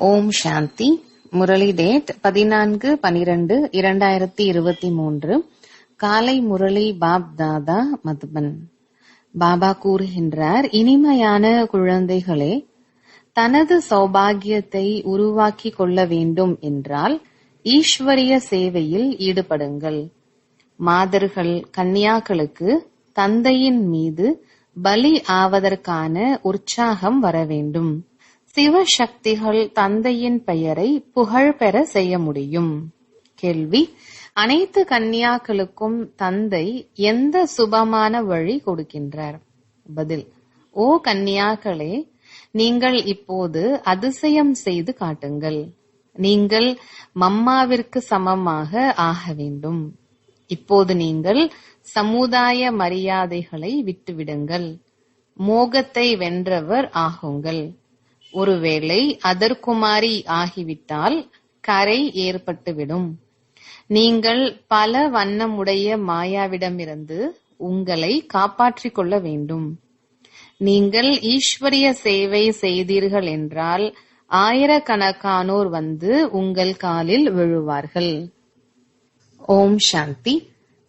ஓம் சாந்தி. Murali date 14/12/2023. காலை Murali pop தாதா மதுபன். பாபா கூறுகின்றார், இனிமையான குழந்தைகளே, தனது சௌபாகியத்தை உருவாக்கி கொள்ள வேண்டும் என்றால் ஈஸ்வரிய சேவையில் ஈடுபடுங்கள். மாதர்கள் கன்னியாக்களுக்கு தந்தையின் மீது பலி ஆவதற்கான உற்சாகம் வர வேண்டும். சிவசக்திகள் தந்தையின் பெயரை புகழ் பெற செய்ய முடியும். கேள்வி: அனைத்து கன்னியாக்களுக்கும் தந்தை எந்த சுபமான வழி கொடுக்கின்றார்? பதில்: ஓ கன்னியாக்களே, நீங்கள் இப்போது அதிசயம் செய்து காட்டுங்கள். நீங்கள் மம்மாவிற்கு சமமாக ஆக வேண்டும். இப்போது நீங்கள் சமுதாய மரியாதைகளை விட்டுவிடுங்கள். மோகத்தை வென்றவர் ஆகுங்கள். ஒருவேளை அதர்குமாரி ஆகிவிட்டால் கரை ஏற்பட்டுவிடும். நீங்கள் பல வண்ணமுடைய மாயாவிடமிருந்து உங்களை காப்பாற்றிக் கொள்ள வேண்டும். நீங்கள் ஈஸ்வரிய சேவை செய்தீர்கள் என்றால் ஆயிரக்கணக்கானோர் வந்து உங்கள் காலில் விழுவார்கள். ஓம் சாந்தி.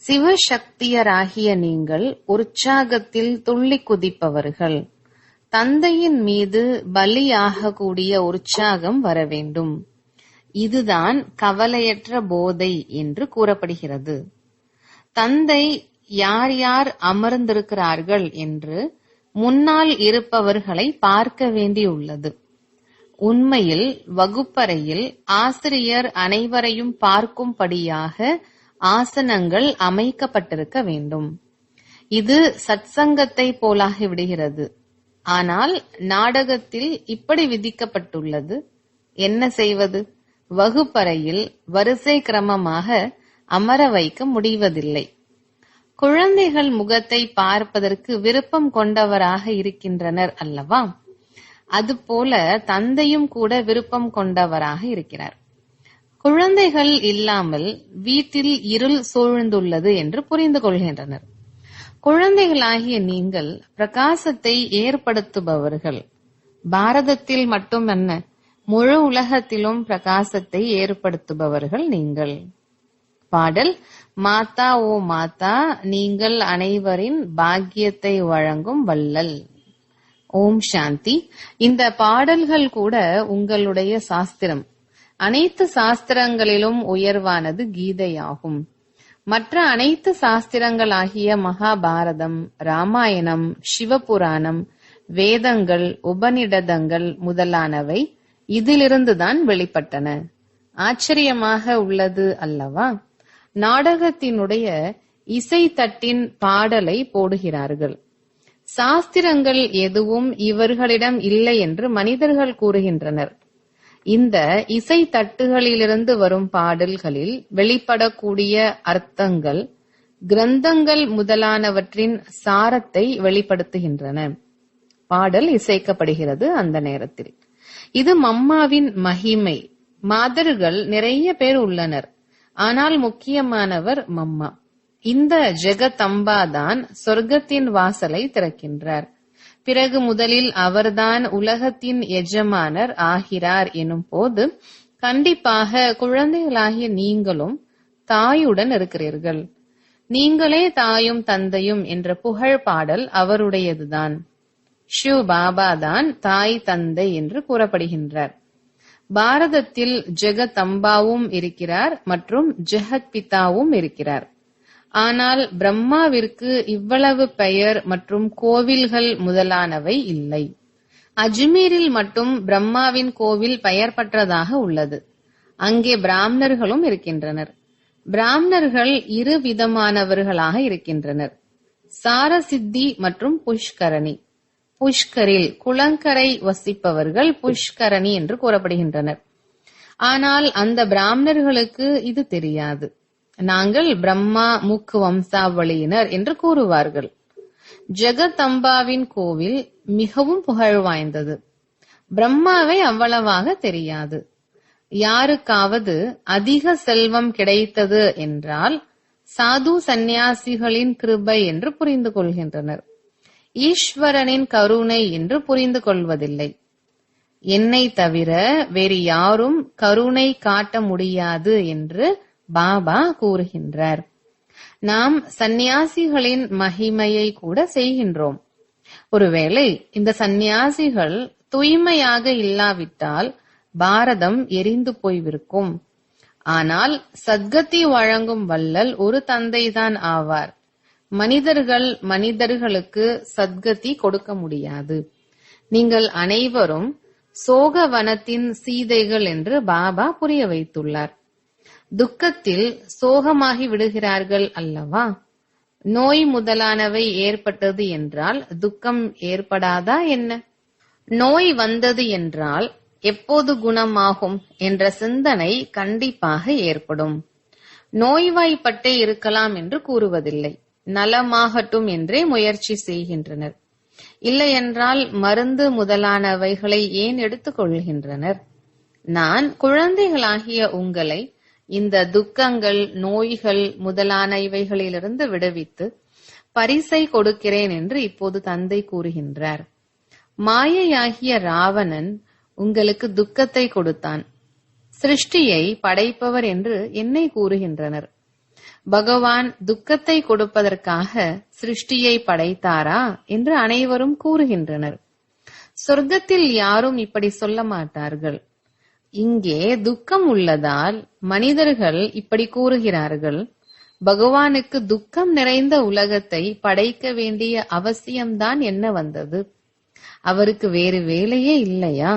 சிவசக்தியராகிய நீங்கள் உற்சாகத்தில் துள்ளி குதிப்பவர்கள். தந்தையின் மீது பலியாகக்கூடிய உற்சாகம் வர வேண்டும். இதுதான் கவலையற்ற போதை என்று கூறப்படுகிறது. தந்தை யார் யார் அமர்ந்திருக்கிறார்கள் என்று முன்னால் இருப்பவர்களை பார்க்க வேண்டியுள்ளது. உண்மையில் வகுப்பறையில் ஆசிரியர் அனைவரையும் பார்க்கும்படியாக ஆசனங்கள் அமைக்கப்பட்டிருக்க வேண்டும். இது சத்சங்கத்தை போலாகிவிடுகிறது. ஆனால் நாடகத்தில் இப்படி விதிக்கப்பட்டுள்ளது. என்ன செய்வது? வகுப்பறையில் வரிசை கிரமமாக அமர வைக்க முடிவதில்லை. குழந்தைகள் முகத்தை பார்ப்பதற்கு விருப்பம் கொண்டவராக இருக்கின்றனர் அல்லவா? அதுபோல தந்தையும் கூட விருப்பம் கொண்டவராக இருக்கிறார். குழந்தைகள் இல்லாமல் வீட்டில் இருள் சூழ்ந்துள்ளது என்று புரிந்து கொள்கின்றனர். குழந்தைகளாகிய நீங்கள் பிரகாசத்தை ஏற்படுத்துபவர்கள். பாரதத்தில் மட்டுமல்ல, முழு உலகத்திலும் பிரகாசத்தை ஏற்படுத்துபவர்கள் நீங்கள். பாடல்: மாதா ஓ மாதா, நீங்கள் அனைவரின் பாக்கியத்தை வழங்கும் வள்ளல். ஓம் சாந்தி. இந்த பாடல்கள் கூட உங்களுடைய சாஸ்திரம். அனைத்து சாஸ்திரங்களிலும் உயர்வானது கீதையாகும். மற்ற அனைத்து சாஸ்திரங்களாகிய மகாபாரதம், ராமாயணம், சிவபுராணம், வேதங்கள், உபநிடதங்கள் முதலானவை இதிலிருந்துதான் வெளிப்பட்டன. ஆச்சரியமாக உள்ளது அல்லவா? நாடகத்தினுடைய இசைத்தட்டின் பாடலை போடுகிறார்கள். சாஸ்திரங்கள் எதுவும் இவர்களிடம் இல்லை என்று மனிதர்கள் கூறுகின்றனர். இந்த இசை தட்டுகளிலிருந்து வரும் பாடல்களில் வெளிப்படக்கூடிய அர்த்தங்கள் கிரந்தங்கள் முதலானவற்றின் சாரத்தை வெளிப்படுத்துகின்றன. பாடல் இசைக்கப்படுகிறது அந்த நேரத்தில். இது மம்மாவின் மகிமை. மாதர்கள் நிறைய பேர் உள்ளனர், ஆனால் முக்கியமானவர் மம்மா. இந்த ஜெகதம்பா தான் சொர்க்கத்தின் வாசலை திறக்கின்றார். பிறகு முதலில் அவர்தான் உலகத்தின் எஜமானர் ஆகிறார் எனும் போது கண்டிப்பாக குழந்தைகளாகிய நீங்களும் தாயுடன் இருக்கிறீர்கள். நீங்களே தாயும் தந்தையும் என்ற புகழ் பாடல் அவருடையதுதான். ஷிவ் பாபா தான் தாய் தந்தை என்று கூறப்படுகின்றார். பாரதத்தில் ஜெகதம்பாவும் இருக்கிறார் மற்றும் ஜெகத் பிதாவும் இருக்கிறார். ஆனால் பிரம்மாவிற்கு இவ்வளவு பெயர் மற்றும் கோவில்கள் முதலானவை இல்லை. அஜ்மீரில் மட்டும் பிரம்மாவின் கோவில் பெயர் பெற்றதாக உள்ளது. அங்கே பிராமணர்களும் இருக்கின்றனர். பிராமணர்கள் இரு விதமானவர்களாக இருக்கின்றனர்: சாரசித்தி மற்றும் புஷ்கரணி. புஷ்கரில் குளங்கரை வசிப்பவர்கள் புஷ்கரணி என்று கூறப்படுகின்றனர். ஆனால் அந்த பிராமணர்களுக்கு இது தெரியாது. நாங்கள் பிரம்மா முக்கு வம்சாவளியினர் என்று கூறுவார்கள். ஜெகதம்பாவின் கோவில் மிகவும் புகழ் வாய்ந்தது. பிரம்மாவை அவ்வளவாக தெரியாது. யாருக்காவது அதிக செல்வம் கிடைத்தது என்றால் சாது சந்நியாசிகளின் கிருபை என்று புரிந்து கொள்கின்றனர். ஈஸ்வரனின் கருணை என்று புரிந்து கொள்வதில்லை. என்னை தவிர வேறு யாரும் கருணை காட்ட முடியாது என்று பாபா கூறுகின்றார். நாம் சந்நியாசிகளின் மகிமையை கூட செய்கின்றோம். ஒருவேளை இந்த சந்நியாசிகள் தூய்மையாக இல்லாவிட்டால் பாரதம் எரிந்து போய்விருக்கும். ஆனால் சத்கதி வழங்கும் வள்ளல் ஒரு தந்தைதான் ஆவார். மனிதர்களுக்கு சத்கதி கொடுக்க முடியாது. நீங்கள் அனைவரும் சோகவனத்தின் சீதைகள் என்று பாபா புரிய வைத்துள்ளார். துக்கத்தில் சோகமாகி விடுகிறார்கள் அல்லவா? நோய் முதலானவை ஏற்பட்டது என்றால் துக்கம் ஏற்படாதா என்ன? நோய் வந்தது என்றால் எப்போது குணமாகும் என்ற சிந்தனை கண்டிப்பாக ஏற்படும். நோய்வாய்ப்பட்டே இருக்கலாம் என்று கூறுவதில்லை, நலமாகட்டும் என்றே முயற்சி செய்கின்றனர். இல்லையென்றால் மருந்து முதலானவைகளை ஏன் எடுத்துக் கொள்கின்றனர்? நான் குழந்தைகளாகிய உங்களை இந்த துக்கங்கள், நோய்கள் முதலானவைகளிலிருந்து விடுவித்து பரிசை கொடுக்கிறேன் என்று இப்போது தந்தை கூறுகின்றார். மாயையாகிய ராவணன் உங்களுக்கு துக்கத்தை கொடுத்தான். சிருஷ்டியை படைப்பவர் என்று என்னை கூறுகின்றனர். பகவான் துக்கத்தை கொடுப்பதற்காக சிருஷ்டியை படைத்தாரா என்று அனைவரும் கூறுகின்றனர். சொர்க்கத்தில் யாரும் இப்படி சொல்ல மாட்டார்கள். இங்கே துக்கம் உள்ளதால் மனிதர்கள் இப்படி கூறுகிறார்கள். பகவானுக்கு துக்கம் நிறைந்த உலகத்தை படைக்க வேண்டிய அவசியம்தான் என்ன வந்தது? அவருக்கு வேறு வேலையே இல்லையா?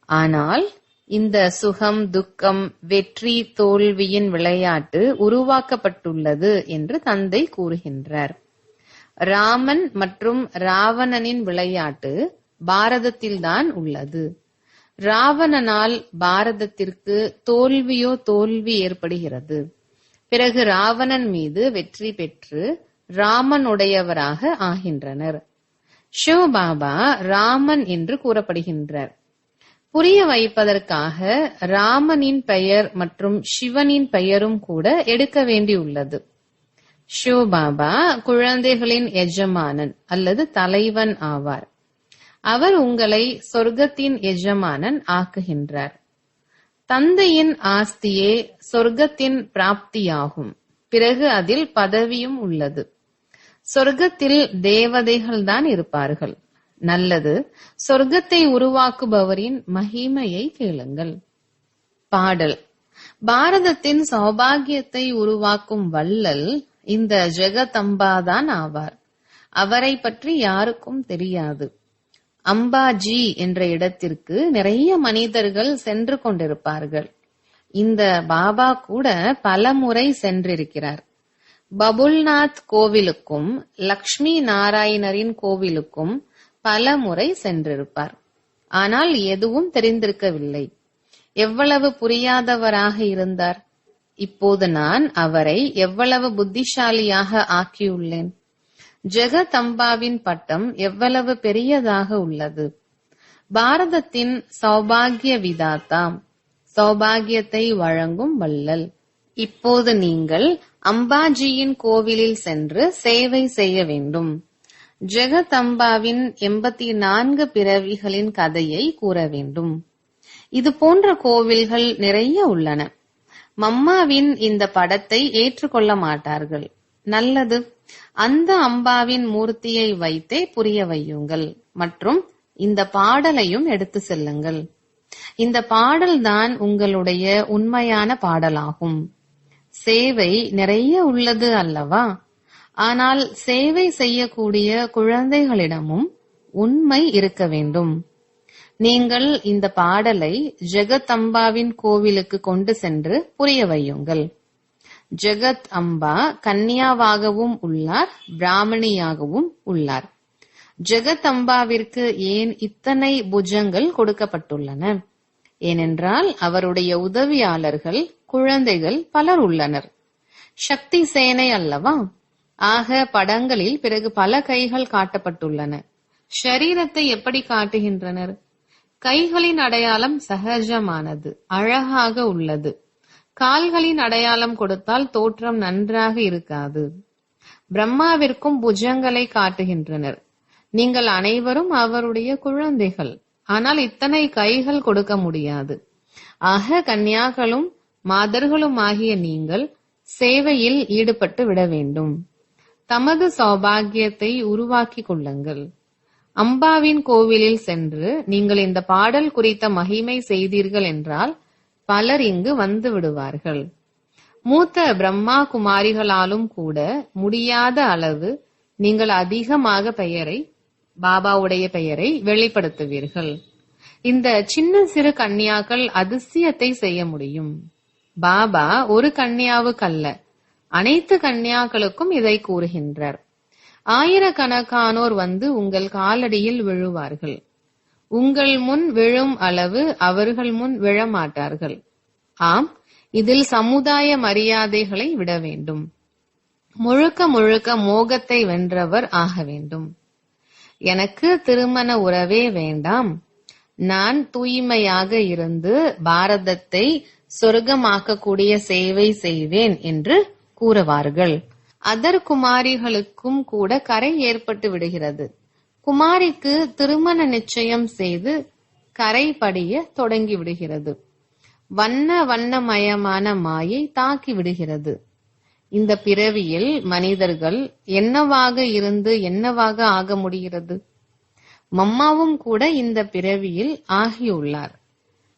ஆனால் இந்த சுகம், துக்கம், வெற்றி, தோல்வியின் விளையாட்டு உருவாக்கப்பட்டுள்ளது என்று தந்தை கூறுகின்றார். ராமன் மற்றும் ராவணனின் விளையாட்டு பாரதத்தில்தான் உள்ளது. ராவணனால் பாரதத்திற்கு தோல்வி ஏற்படுகிறது. பிறகு ராவணன் மீது வெற்றி பெற்று ராமனுடையவராக ஆகின்றனர். சிவபாபா ராமன் என்று கூறப்படுகின்றார். புரிய வைப்பதற்காக ராமனின் பெயர் மற்றும் சிவனின் பெயரும் கூட எடுக்க வேண்டியுள்ளது. சிவபாபா குழந்தைகளின் எஜமானன் அல்லது தலைவன் ஆவார். அவர் உங்களை சொர்க்கத்தின் எஜமானன் ஆக்குகின்றார். தந்தையின் ஆஸ்தியே சொர்க்கத்தின் பிராப்தியாகும். பிறகு அதில் பதவியும் உள்ளது. சொர்க்கத்தில் தேவதைகள் தான் இருப்பார்கள். நல்லது. சொர்க்கத்தை உருவாக்குபவரின் மகிமையை கேளுங்கள். பாடல். பாரதத்தின் சௌபாகியத்தை உருவாக்கும் வள்ளல் இந்த ஜெகதம்பாதான் ஆவார். அவரை பற்றி யாருக்கும் தெரியாது. அம்பாஜி என்ற இடத்திற்கு நிறைய மனிதர்கள் சென்று கொண்டிருப்பார்கள். இந்த பாபா கூட பல முறை சென்றிருக்கிறார். பபுல்நாத் கோவிலுக்கும் லக்ஷ்மி நாராயணரின் கோவிலுக்கும் பல முறை சென்றிருப்பார். ஆனால் எதுவும் தெரிந்திருக்கவில்லை. எவ்வளவு புரியாதவராக இருந்தார். இப்போது நான் அவரை எவ்வளவு புத்திசாலியாக ஆக்கியுள்ளேன். ஜெகதம்பாவின் பட்டம் எவ்வளவு பெரியதாக உள்ளது. பாரதத்தின் சௌபாகிய விதாத்தா, சௌபாகியத்தை வழங்கும் வள்ளல். இப்போது நீங்கள் அம்பாஜியின் கோவிலில் சென்று சேவை செய்ய வேண்டும். ஜெகதம்பாவின் 84 பிறவிகளின் கதையை கூற வேண்டும். இது போன்ற கோவில்கள் நிறைய உள்ளன. மம்மாவின் இந்த படத்தை ஏற்றுக்கொள்ள மாட்டார்கள். நல்லது. அந்த அம்பாவின் மூர்த்தியை வைத்தே புரிய வையுங்கள் மற்றும் இந்த பாடலையும் எடுத்து செல்லுங்கள். இந்த பாடல்தான் உங்களுடைய உண்மையான பாடலாகும். சேவை நிறைய உள்ளது அல்லவா? ஆனால் சேவை செய்யக்கூடிய குழந்தைகளிடமும் உண்மை இருக்க வேண்டும். நீங்கள் இந்த பாடலை ஜெகதம்பாவின் கோவிலுக்கு கொண்டு சென்று புரிய வையுங்கள். ஜெகத் அம்பா கன்னியாவாகவும் உள்ளார், பிராமணியாகவும் உள்ளார். ஜெகதம்பாவிற்கு ஏன் இத்தனை புஜங்கள் கொடுக்கப்பட்டுள்ளன? ஏனென்றால் அவருடைய உதவியாளர்கள், குழந்தைகள் பலர் உள்ளனர். சக்தி சேனை அல்லவா? ஆக படங்களில் பிறகு பல கைகள் காட்டப்பட்டுள்ளன. ஷரீரத்தை எப்படி காட்டுகின்றனர்? கைகளின் அடையாளம் சகஜமானது, அழகாக உள்ளது. கால்களின் அடையாளம் கொடுத்தால் தோற்றம் நன்றாக இருக்காது. பிரம்மாவிற்கும் புஜங்களை காட்டுகின்றனர். நீங்கள் அனைவரும் அவருடைய குழந்தைகள். ஆனால் இத்தனை கைகள் கொடுக்க முடியாது. ஆக கன்னியாக்களும் மாதர்களும் ஆகிய நீங்கள் சேவையில் ஈடுபட்டு விட வேண்டும். தமது சௌபாகியத்தை உருவாக்கிக் கொள்ளுங்கள். அம்பாவின் கோவிலில் சென்று நீங்கள் இந்த பாடல் குறித்த மகிமை செய்தீர்கள் என்றால் பலர் இங்கு வந்து விடுவார்கள். மூத்த பிரம்மா குமாரிகளாலும் கூட முடியாத அளவு நீங்கள் அதிகமாக பாபாவுடைய பெயரை வெளிப்படுத்துவீர்கள். இந்த சின்ன சிறு கன்னியாக்கள் அதிசயத்தை செய்ய முடியும். பாபா ஒரு கன்னியாவுக்கல்ல, அனைத்து கன்னியாக்களுக்கும் இதை கூறுகின்றார். ஆயிரக்கணக்கானோர் வந்து உங்கள் காலடியில் விழுவார்கள். உங்கள் முன் விழும் அளவு அவர்கள் முன் விழமாட்டார்கள். ஆம், இதில் சமுதாய மரியாதைகளை விட வேண்டும். முழுக்க முழுக்க மோகத்தை வென்றவர் ஆக வேண்டும். எனக்கு திருமண உறவே வேண்டாம், நான் தூய்மையாக இருந்து பாரதத்தை சொர்க்கமாக்கக்கூடிய சேவை செய்வேன் என்று கூறுவார்கள். அதர் குமாரிகளுக்கும் கூட கரை ஏற்பட்டு விடுகிறது. குமாரிக்கு திருமண நிச்சயம் செய்து கரை படிய தொடங்கி விடுகிறது. வண்ணமயமான மாயை தாக்கி விடுகிறது. இந்த பிறவியில் மனிதர்கள் என்னவாக இருந்து என்னவாக ஆக முடிகிறது? மம்மாவும் கூட இந்த பிறவியில் ஆகியுள்ளார்.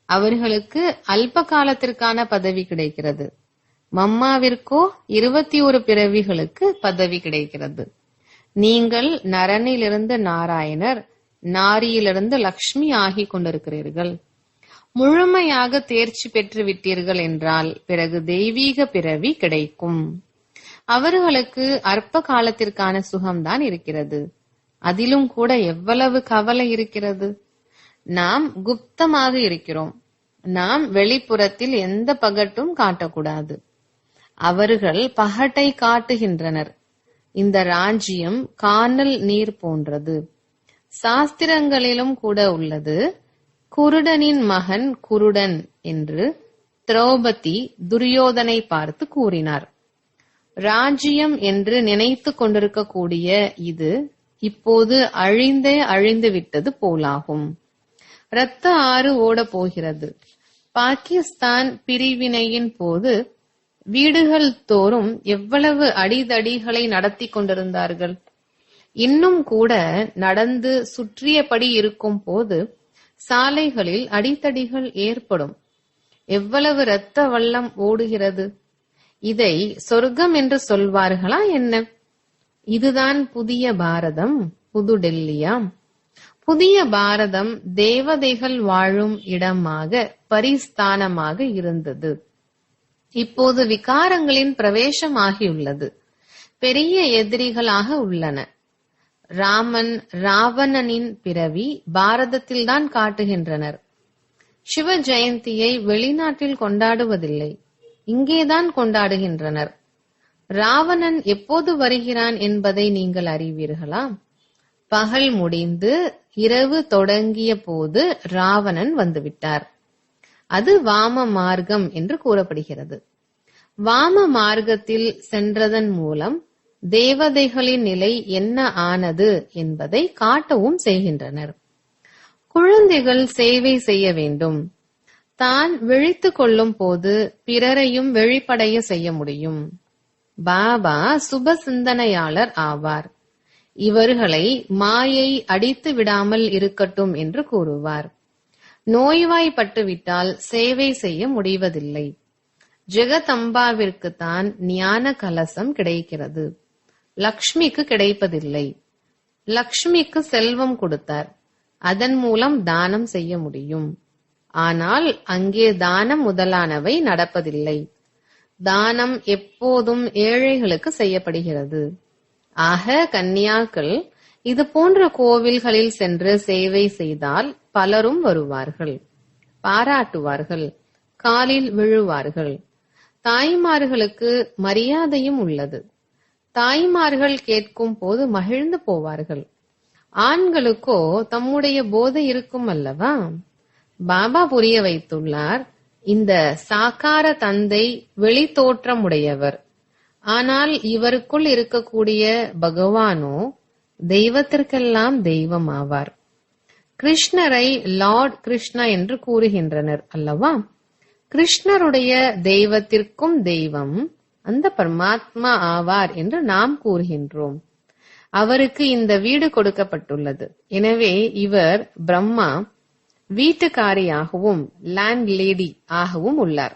அவர்களுக்கு அல்ப காலத்திற்கான பதவி கிடைக்கிறது. மம்மாவிற்கோ 21 பிறவிகளுக்கு பதவி கிடைக்கிறது. நீங்கள் நரனிலிருந்து நாராயணர், நாரியிலிருந்து லக்ஷ்மி ஆகி கொண்டிருக்கிறீர்கள். முழுமையாக தேர்ச்சி பெற்று விட்டீர்கள் என்றால் பிறகு தெய்வீக பிறவி கிடைக்கும். அவர்களுக்கு அற்ப காலத்திற்கான சுகம்தான் இருக்கிறது. அதிலும் கூட எவ்வளவு கவலை இருக்கிறது. நாம் குப்தமாக இருக்கிறோம். நாம் வெளிப்புறத்தில் எந்த பகட்டும் காட்டக்கூடாது. அவர்கள் பகட்டை காட்டுகின்றனர். இந்த ராஜ்யம் கானல் நீர் போன்றது. சாஸ்திரங்களிலும் கூட உள்ளது. குருடனின் மகன் குருடன் என்று திரௌபதி துரியோதனை பார்த்து கூறினார். ராஜ்யம் என்று நினைத்து கொண்டிருக்கக்கூடிய இது இப்போது அழிந்து விட்டது போலாகும். இரத்த ஆறு ஓட போகிறது. பாகிஸ்தான் பிரிவினையின் போது வீடுகள் தோறும் எவ்வளவு அடிதடிகளை நடத்தி கொண்டிருந்தார்கள். இன்னும் கூட நடந்து சுற்றியபடி இருக்கும் போது சாலைகளில் அடித்தடிகள் ஏற்படும். எவ்வளவு இரத்த வெள்ளம் ஓடுகிறது. இதை சொர்க்கம் என்று சொல்வார்களா என்ன? இதுதான் புதிய பாரதம், புது டெல்லியாம். புதிய பாரதம் தேவதைகள் வாழும் இடமாக பரிஸ்தானமாக இருந்தது. இப்போது விகாரங்களின் பிரவேசம் ஆகியுள்ளது. பெரிய எதிரிகளாக உள்ளன. ராவணனின் பிறவி பாரதத்தில்தான் காட்டுகின்றனர். சிவ ஜெயந்தியை வெளிநாட்டில் கொண்டாடுவதில்லை, இங்கேதான் கொண்டாடுகின்றனர். ராவணன் எப்போது வருகிறான் என்பதை நீங்கள் அறிவீர்களா? பகல் முடிந்து இரவு தொடங்கிய போது ராவணன் வந்துவிட்டார். அது வாம மார்க்கம் என்று கூறப்படுகிறது. வாம மார்க்கத்தில் சென்றதன் மூலம் தேவதைகளின் நிலை என்ன ஆனது என்பதை காட்டவும் செய்கின்றனர். குழந்தைகள் சேவை செய்ய வேண்டும். தான் விழித்துக் கொள்ளும் போது பிறரையும் வெளிப்படைய செய்ய முடியும். பாபா சுப சிந்தனையாளர் ஆவார். இவர்களை மாயை அடித்து விடாமல் இருக்கட்டும் என்று கூறுவார். நோய்வாய்ப்பட்டுவிட்டால் சேவை செய்ய முடிவதில்லை. ஜெகதம்பாவிற்கு தான் ஞான கலசம் கிடைக்கிறது, லக்ஷ்மிக்கு கிடைப்பதில்லை. லக்ஷ்மிக்கு செல்வம் கொடுத்தார், அதன் மூலம் தானம் செய்ய முடியும். ஆனால் அங்கே தானம் முதலானவை நடப்பதில்லை. தானம் எப்போதும் ஏழைகளுக்கு செய்யப்படுகிறது. ஆக கன்னியாக்கள் இது போன்ற கோவில்களில் சென்று சேவை செய்தால் பலரும் வருவார்கள், பாராட்டுவார்கள், காலில் விழுவார்கள். தாய்மார்களுக்கு மரியாதையும் உள்ளது. தாய்மார்கள் கேட்கும் போது மகிழ்ந்து போவார்கள். ஆண்களுக்கோ தம்முடைய போதை இருக்கும் அல்லவா? பாபா புரிய வைத்துள்ளார், இந்த சாக்கார தந்தை வெளித்தோற்றமுடையவர். ஆனால் இவருக்குள் இருக்கக்கூடிய பகவானோ தெய்வத்திற்கெல்லாம் தெய்வம் ஆவார். கிருஷ்ணரை லார்ட் கிருஷ்ணா என்று கூறுகின்றனர் அல்லவா? கிருஷ்ணருடைய தெய்வத்திற்கும் தெய்வம் அந்த பரமாத்மா ஆவார் என்று நாம் கூறுகின்றோம். அவருக்கு இந்த வீடு கொடுக்கப்பட்டுள்ளது. எனவே இவர் பிரம்மா வீட்டுக்காரியாகவும் லேண்ட் லேடி ஆகவும் உள்ளார்.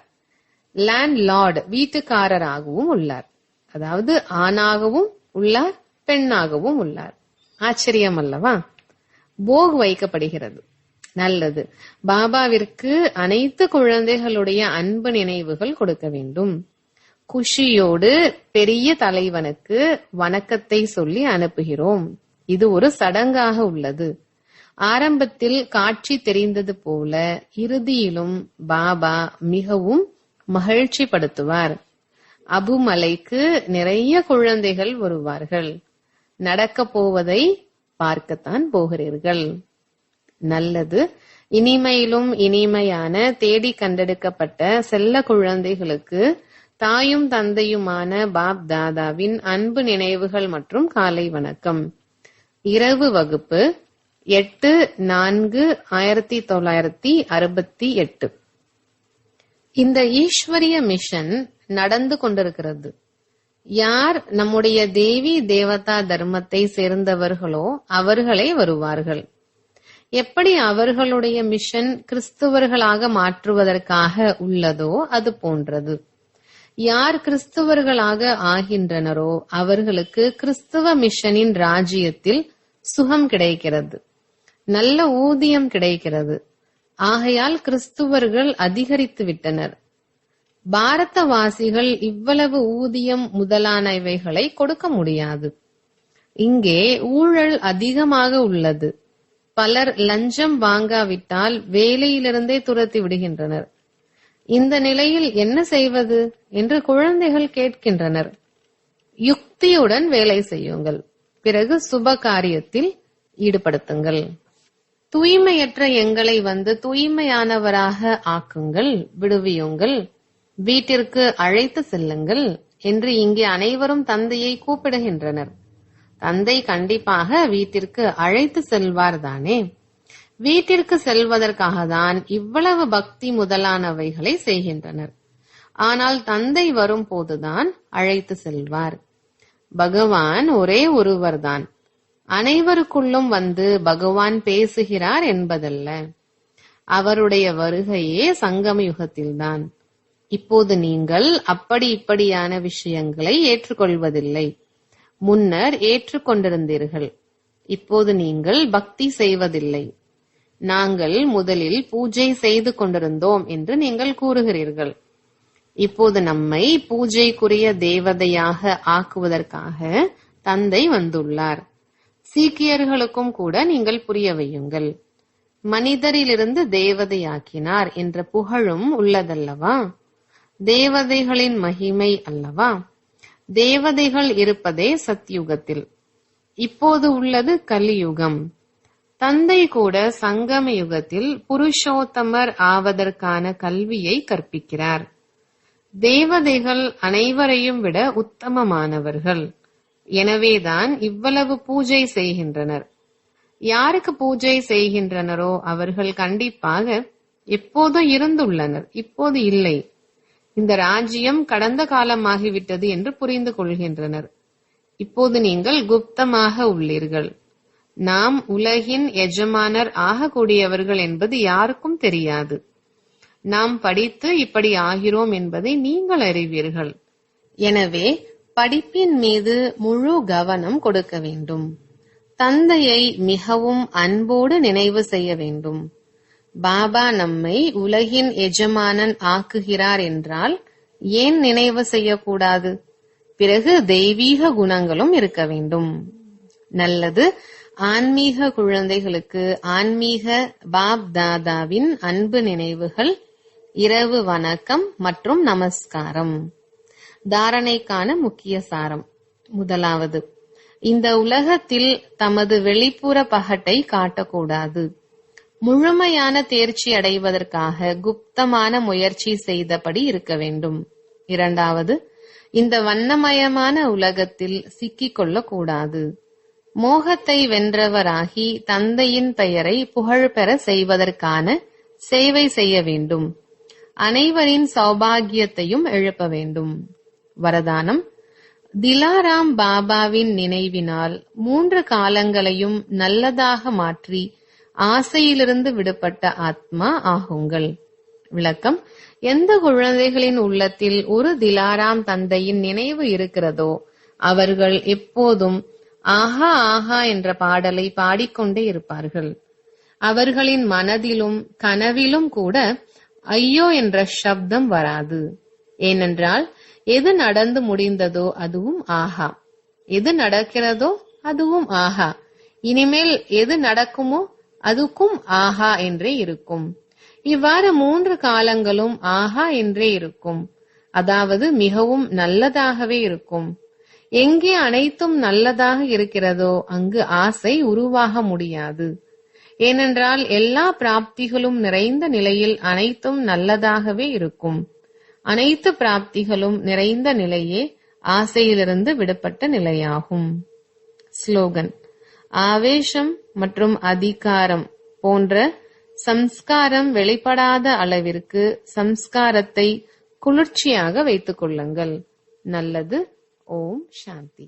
லேண்ட் லார்ட் வீட்டுக்காரராகவும் உள்ளார். அதாவது ஆணாகவும் உள்ளார், பெண்ணாகவும் உள்ளார். ஆச்சரியம் அல்லவா? போக் வைக்கப்படுகிறது. நல்லது. பாபாவிற்கு அனைத்து குழந்தைகளுடைய அன்பு நினைவுகள் கொடுக்க வேண்டும். குஷியோடு பெரிய தலைவனுக்கு வணக்கத்தை சொல்லி அனுப்புகிறோம். இது ஒரு சடங்காக உள்ளது. ஆரம்பத்தில் காட்சி தெரிந்தது போல இறுதியிலும் பாபா மிகவும் மகிழ்ச்சி படுத்துவார். அபுமலைக்கு நிறைய குழந்தைகள் வருவார்கள். நடக்கப் போவதை பார்க்கத்தான் போகிறீர்கள். நல்லது. இனிமையிலும் இனிமையான தேடி கண்டெடுக்கப்பட்ட செல்ல குழந்தைகளுக்கு தாயும் தந்தையுமான பாப் தாதாவின் அன்பு நினைவுகள் மற்றும் காலை வணக்கம். இரவு வகுப்பு 8/4/1968. இந்த ஈஸ்வரிய மிஷன் நடந்து கொண்டிருக்கிறது. யார் நம்முடைய தேவி தேவதா தர்மத்தை சேர்ந்தவர்களோ அவர்களே வருவார்கள். எப்படி அவர்களுடைய மிஷன் கிறிஸ்துவர்களாக மாற்றுவதற்காக உள்ளதோ அது போன்றது. யார் கிறிஸ்துவர்களாக ஆகின்றனரோ அவர்களுக்கு கிறிஸ்துவ மிஷனின் ராஜ்யத்தில் சுகம் கிடைக்கிறது, நல்ல ஊதியம் கிடைக்கிறது. ஆகையால் கிறிஸ்துவர்கள் அதிகரித்து விட்டனர். பாரதவாசிகள் இவ்வளவு ஊதியம் முதலானவைகளை கொடுக்க முடியாது. இங்கே ஊழல் அதிகமாக உள்ளது. பலர் லஞ்சம் வாங்காவிட்டால் வேலையிலிருந்தே துரத்தி விடுகின்றனர். இந்த நிலையில் என்ன செய்வது என்று குழந்தைகள் கேட்கின்றனர். யுக்தியுடன் வேலை செய்யுங்கள். பிறகு சுப காரியத்தில் ஈடுபடுத்துங்கள். தூய்மையற்ற எங்களை வந்து தூய்மையானவராக ஆக்குங்கள், விடுவியுங்கள், வீட்டிற்கு அழைத்து செல்லுங்கள் என்று இங்கே அனைவரும் தந்தையை கூப்பிடுகின்றனர். தந்தை கண்டிப்பாக வீட்டிற்கு அழைத்து செல்வார் தானே. வீட்டிற்கு செல்வதற்காக தான் இவ்வளவு பக்தி முதலானவைகளை செய்கின்றனர். ஆனால் தந்தை வரும் போதுதான் அழைத்து செல்வார். பகவான் ஒரே ஒருவர்தான். அனைவருக்குள்ளும் வந்து பகவான் பேசுகிறார் என்பதல்ல. அவருடைய வருகையே சங்கம யுகத்தில்தான். இப்போது நீங்கள் அப்படி இப்படியான விஷயங்களை ஏற்றுக்கொள்வதில்லை. முன்னர் ஏற்றுக்கொண்டிருந்தீர்கள். இப்போது நீங்கள் பக்தி செய்வதில்லை. நாங்கள் முதலில் பூஜை செய்து கொண்டிருந்தோம் என்று நீங்கள் கூறுகிறீர்கள். இப்போது நம்மை பூஜைக்குரிய தேவதையாக ஆக்குவதற்காக தந்தை வந்துள்ளார். சீக்கியர்களுக்கும் கூட நீங்கள் புரிய வையுங்கள். மனிதரிலிருந்து தேவதையாக்கினார் என்ற புகழும் உள்ளதல்லவா? தேவதைகளின் மகிமை அல்லவா? தேவதைகள் இருப்பதே சத்யுகத்தில். இப்போது உள்ளது கலியுகம். தந்தை கூட சங்கம யுகத்தில் புருஷோத்தமர் ஆவதற்கான கல்வியை கற்பிக்கிறார். தேவதைகள் அனைவரையும் விட உத்தமமானவர்கள். எனவேதான் இவ்வளவு பூஜை செய்கின்றனர். யாருக்கு பூஜை செய்கின்றனரோ அவர்கள் கண்டிப்பாக எப்போதோ இருந்துள்ளனர், இப்போது இல்லை. இந்த ராஜ்யம் கடந்த காலமாகிவிட்டது என்று புரிந்து கொள்கின்றனர். இப்போது நீங்கள் குப்தமாக உள்ளீர்கள். நாம் உலகின் எஜமானர் ஆகக்கூடியவர்கள் என்பது யாருக்கும் தெரியாது. நாம் படித்து இப்படி ஆகிறோம் என்பதை நீங்கள் அறிவீர்கள். எனவே படிப்பின் மீது முழு கவனம் கொடுக்க வேண்டும். தந்தையை மிகவும் அன்போடு நினைவு செய்ய வேண்டும். பாபா நம்மை உலகின் எஜமானன் ஆக்குகிறார் என்றால் ஏன் நினைவு செய்யக்கூடாது? பிறகு தெய்வீக குணங்களும் இருக்க வேண்டும். நல்லது. ஆன்மீக குழந்தைகளுக்கு ஆன்மீக பாப் தாதாவின் அன்பு நினைவுகள், இரவு வணக்கம் மற்றும் நமஸ்காரம். தாரணைக்கான முக்கிய சாரம். முதலாவது, இந்த உலகத்தில் தமது வெளிப்புற பகட்டை காட்டக்கூடாது. முழுமையான தேர்ச்சி அடைவதற்காக குப்தமான முயற்சி செய்தபடி இருக்க வேண்டும். இரண்டாவது, இந்த வண்ணமயமான உலகத்தில் சிக்கிக் கொள்ளக்கூடாது. மோகத்தை வென்றவராகி தந்தையின் பெயரை புகழ்பெற செய்வதற்கான சேவை செய்ய வேண்டும். அனைவரின் சௌபாகியத்தையும் எழுப்ப வேண்டும். வரதானம்: திலாராம் பாபாவின் நினைவினால் 3 காலங்களையும் நல்லதாக மாற்றி ஆசையிலிருந்து விடுபட்ட ஆத்மா ஆகுங்கள். விளக்கம்: எந்த குழந்தைகளின் உள்ளத்தில் ஒரு திலாராம் தந்தையின் நினைவு இருக்கிறதோ அவர்கள் எப்போதும் ஆஹா ஆஹா என்ற பாடலை பாடிக்கொண்டே இருப்பார்கள். அவர்களின் மனதிலும் கனவிலும் கூட ஐயோ என்ற சப்தம் வராது. ஏனென்றால் எது நடந்து முடிந்ததோ அதுவும் ஆஹா, எது நடக்கிறதோ அதுவும் ஆஹா, இனிமேல் எது நடக்குமோ அதுக்கும் ஆஹா என்றே இருக்கும். இவ்வாறு 3 காலங்களும் ஆஹா என்றே இருக்கும். அதாவது மிகவும் நல்லதாகவே இருக்கும். எங்கே அனைத்தும் நல்லதாக இருக்கிறதோ அங்கு ஆசை உருவாக முடியாது. ஏனென்றால் எல்லா பிராப்திகளும் நிறைந்த நிலையில் அனைத்தும் நல்லதாகவே இருக்கும். அனைத்து பிராப்திகளும் நிறைந்த நிலையே ஆசையிலிருந்து விடுபட்ட நிலையாகும். ஸ்லோகன்: ஆவேசம் மற்றும் அதிகாரம் போன்ற சம்ஸ்காரம் வெளிப்படாத அளவிற்கு சம்ஸ்காரத்தை குளிர்ச்சியாக வைத்துக் கொள்ளுங்கள். நல்லது. ஓம் சாந்தி.